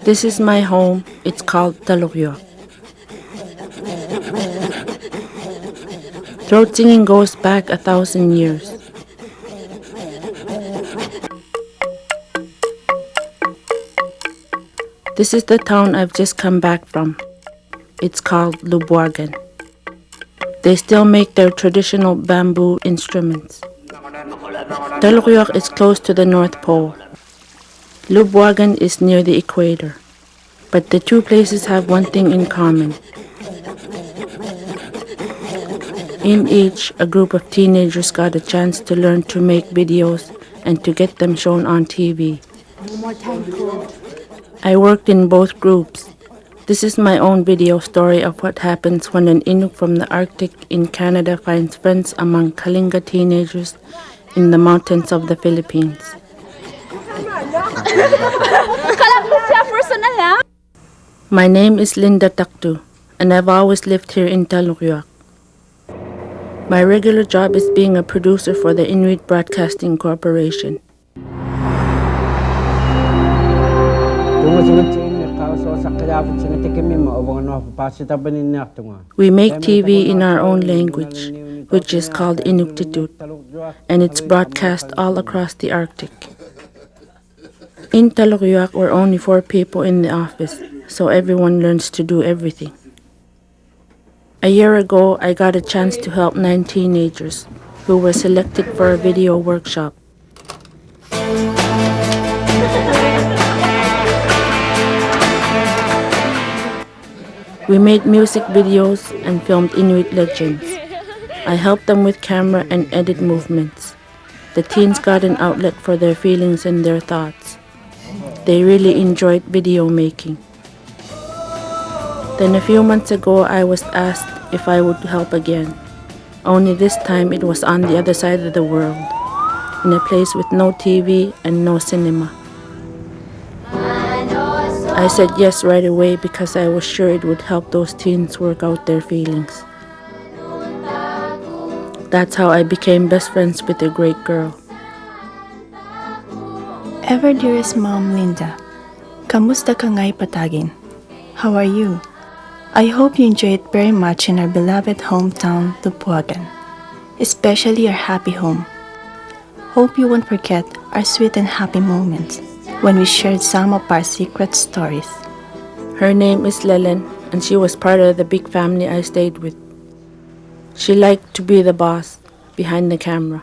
This is my home. It's called Taloyoak. Throat singing goes back 1,000 years. This is the town I've just come back from. It's called Lubuagan. They still make their traditional bamboo instruments. Taloyoak is close to the North Pole. Lubuagan is near the equator. But the two places have one thing in common. In each, a group of teenagers got a chance to learn to make videos and to get them shown on TV. I worked in both groups. This is my own video story of what happens when an Inuk from the Arctic in Canada finds friends among Kalinga teenagers in the mountains of the Philippines. My name is Linda Taktu, and I've always lived here in Taloyoak. My regular job is being a producer for the Inuit Broadcasting Corporation. We make TV in our own language, which is called Inuktitut, and it's broadcast all across the Arctic. In Taloyoak, we're only 4 people in the office, so everyone learns to do everything. A year ago, I got a chance to help 9 teenagers who were selected for a video workshop. We made music videos and filmed Inuit legends. I helped them with camera and edit movements. The teens got an outlet for their feelings and their thoughts. They really enjoyed video making. Then a few months ago, I was asked if I would help again. Only this time it was on the other side of the world, in a place with no TV and no cinema. I said yes right away because I was sure it would help those teens work out their feelings. That's how I became best friends with a great girl. Ever dearest Mom Linda, kamusta ka nga'y patagin? How are you? I hope you enjoy it very much in our beloved hometown, Lubuagan, especially our happy home. Hope you won't forget our sweet and happy moments when we shared some of our secret stories. Her name is Lelen, and she was part of the big family I stayed with. She liked to be the boss behind the camera.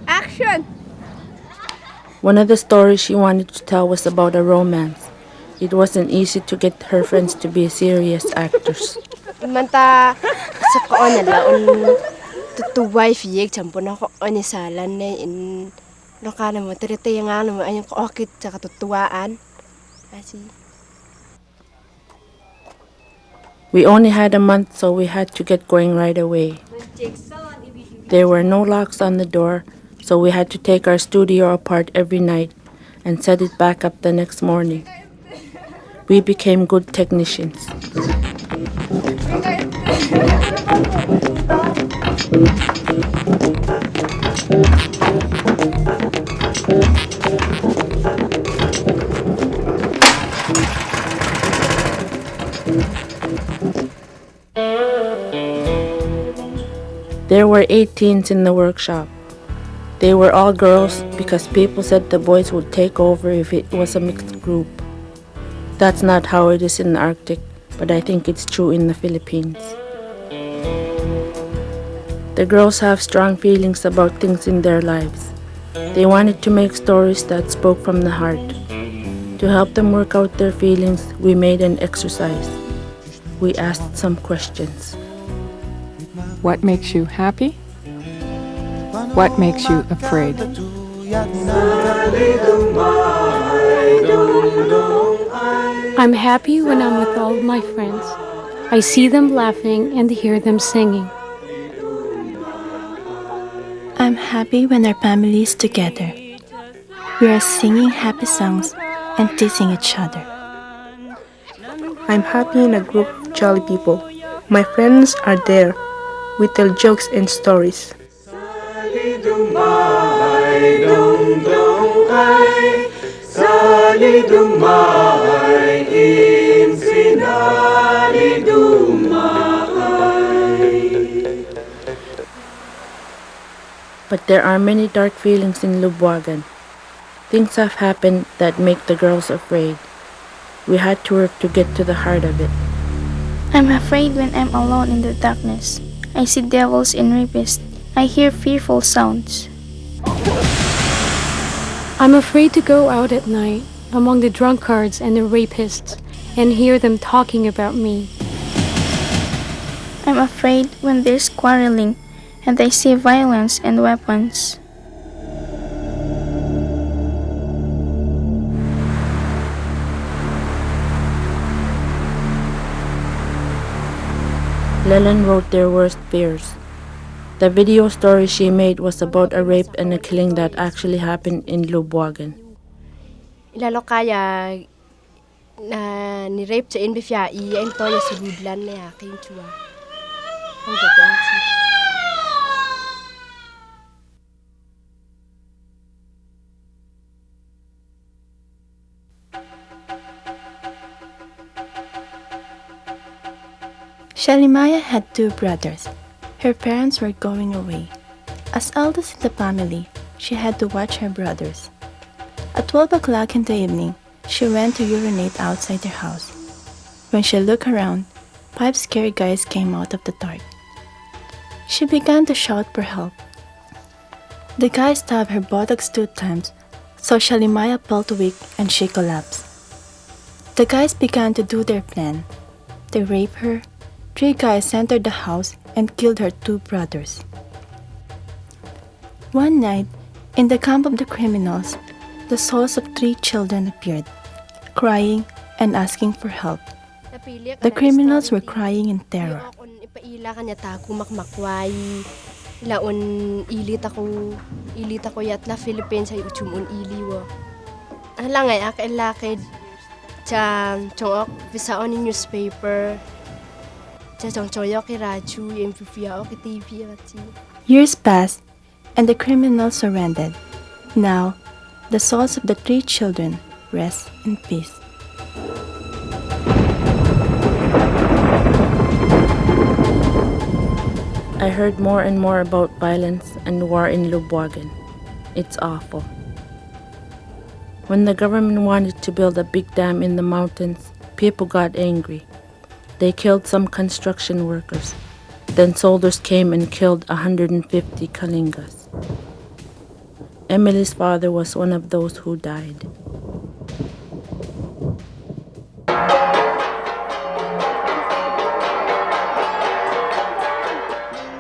Action! One of the stories she wanted to tell was about a romance. It wasn't easy to get her friends to be serious actors. Manta sa koon na laon tutuway fiyeg champo na ko ani salan ne in lokana mo tirite nga no ayong ko okit sa katutuwaan. Asi. We only had a month, so we had to get going right away. There were no locks on the door, so we had to take our studio apart every night and set it back up the next morning. We became good technicians. There were 8 teens in the workshop. They were all girls because people said the boys would take over if it was a mixed group. That's not how it is in the Arctic, but I think it's true in the Philippines. The girls have strong feelings about things in their lives. They wanted to make stories that spoke from the heart. To help them work out their feelings, we made an exercise. We asked some questions. What makes you happy? What makes you afraid? I'm happy when I'm with all of my friends. I see them laughing and hear them singing. I'm happy when our family is together. We are singing happy songs and teasing each other. I'm happy in a group of jolly people. My friends are there. We tell jokes and stories. But there are many dark feelings in Lubuagan. Things have happened that make the girls afraid. We had to work to get to the heart of it. I'm afraid when I'm alone in the darkness. I see devils and rapists. I hear fearful sounds. I'm afraid to go out at night among the drunkards and the rapists and hear them talking about me. I'm afraid when there's quarreling and I see violence and weapons. Leland wrote their worst fears. The video story she made was about a rape and a killing that actually happened in Lubuagan. Ilalo kaya na ni rape sa inbifya en to ya sududlan na yakin chua. Ang gagansi. Shalimaya had 2 brothers. Her parents were going away. As eldest in the family, she had to watch her brothers. At 12 o'clock in the evening, she went to urinate outside her house. When she looked around, 5 scary guys came out of the dark. She began to shout for help. The guys stabbed her buttocks 2 times, so Shalimaya felt weak and she collapsed. The guys began to do their plan. They raped her. 3 guys entered the house and killed her 2 brothers. One night, in the camp of the criminals, the souls of 3 children appeared, crying and asking for help. The criminals were crying in terror. Ipaila kanya ta kumakmakway. Laon ilit ako yatla Philippines ay uchumun iliwo. Ala ngay akilakid chang chong bisaon in newspaper. Years passed, and the criminals surrendered. Now, the souls of the 3 children rest in peace. I heard more and more about violence and war in Lubuagan. It's awful. When the government wanted to build a big dam in the mountains, people got angry. They killed some construction workers. Then soldiers came and killed 150 Kalingas. Emily's father was one of those who died.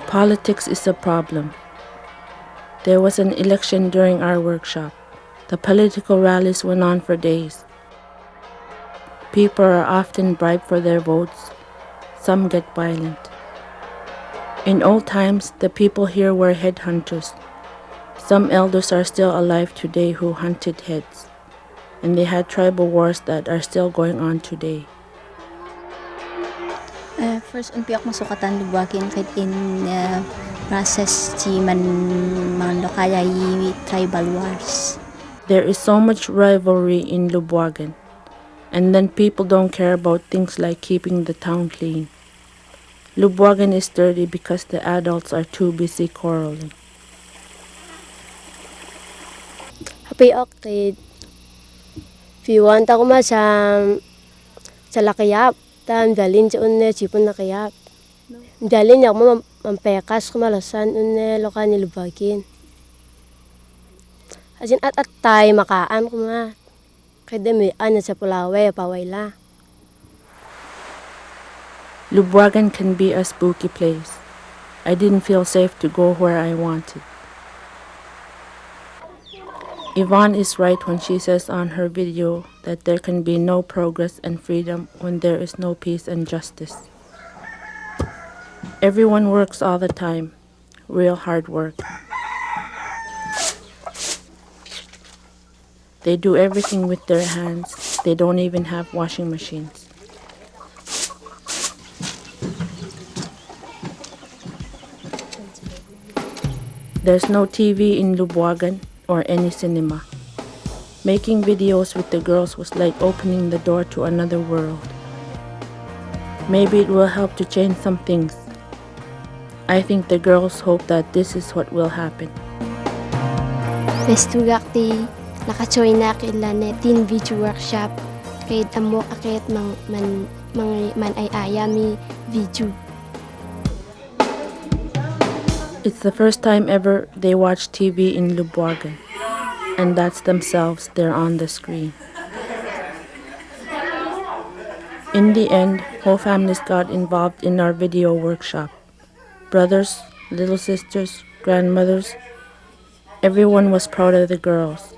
Politics is a problem. There was an election during our workshop. The political rallies went on for days. People are often bribed for their votes. Some get violent. In old times, the people here were headhunters. Some elders are still alive today who hunted heads, and they had tribal wars that are still going on today. First, unpi ako masukatan Lubuagan kahit in process si man kaya tribal wars. There is so much rivalry in Lubuagan. And then people don't care about things like keeping the town clean. Lubuagan is dirty because the adults are too busy quarreling. Happy okay. Piwan ta kuma sa lakayap. Tam dalin sa unne sipon na kayap. Dalin yak mo mampekas kumalasan unne lokan ni Lubuagan. Asin at tay makaan kuma. Lubuagan can be a spooky place. I didn't feel safe to go where I wanted. Yvonne is right when she says on her video that there can be no progress and freedom when there is no peace and justice. Everyone works all the time, real hard work. They do everything with their hands. They don't even have washing machines. There's no TV in Lubuagan or any cinema. Making videos with the girls was like opening the door to another world. Maybe it will help to change some things. I think the girls hope that this is what will happen. Pestugak ti nakachoy na kila ne teen video workshop kahit amok akit man ay ayami video. It's the first time ever they watch TV in Lubuagan, and that's themselves there on the screen. In the end, whole families got involved in our video workshop. Brothers, little sisters, grandmothers, everyone was proud of the girls.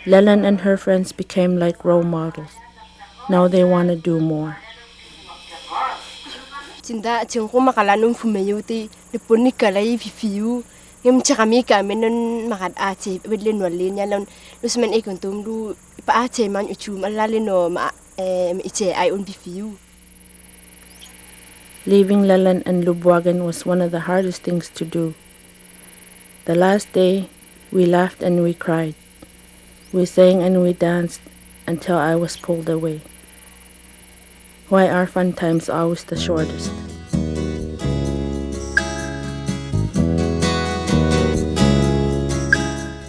Leland and her friends became like role models. Now they want to do more. Tinda tiang ko makalanong fumayo ti nipon ni kalay fifiu ngam kami nun makad ate wedlen walin yalan lusman ikon tumdu ipa ate man uchu malalin no ma iche ay on fifiu. Leaving Leland and Lubuagan was one of the hardest things to do. The last day, we laughed and we cried. We sang and we danced until I was pulled away. Why are fun times always the shortest?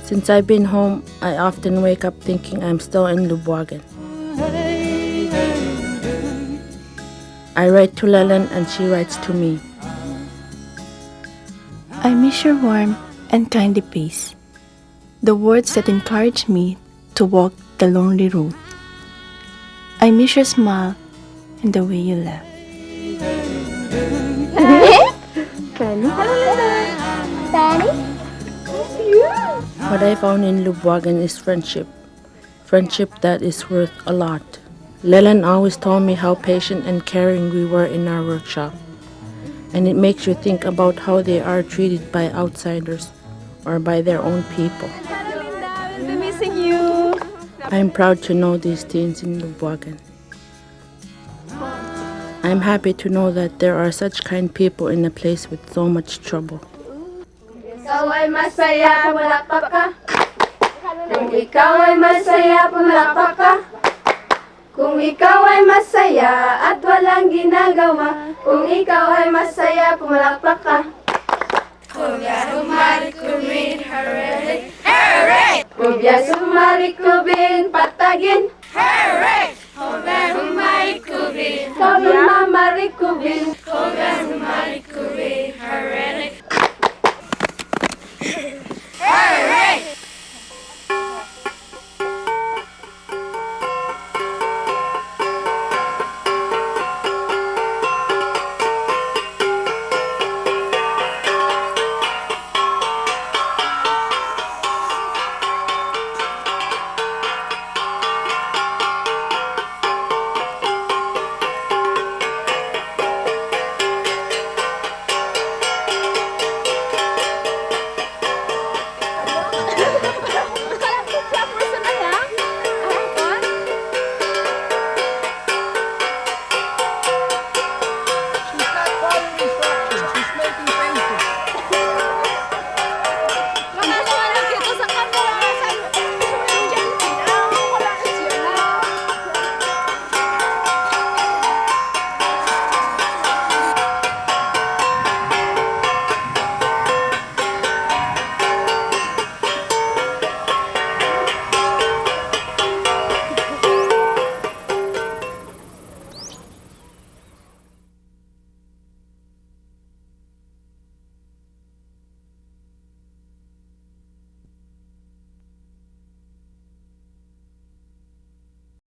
Since I've been home, I often wake up thinking I'm still in Lubuagan. I write to Leland and she writes to me. I miss your warm and kindly pace, the words that encourage me to walk the lonely road. I miss your smile and the way you laugh. What I found in Lubuagan is friendship. Friendship that is worth a lot. Leland always told me how patient and caring we were in our workshop. And it makes you think about how they are treated by outsiders or by their own people. I'm missing you. I'm proud to know these teens in Lubuagan. I'm happy to know that there are such kind people in a place with so much trouble. Ikaw ay masaya, pumalakpak ka. Kung ikaw ay masaya, pumalakpak ka. Kung ikaw ay masaya at walang ginagawa. Kung ikaw ay masaya, pumalakpak ka. Kubya sumarik kubin, hooray! Hooray! Kubya sumarik kubin, patagin. Hooray!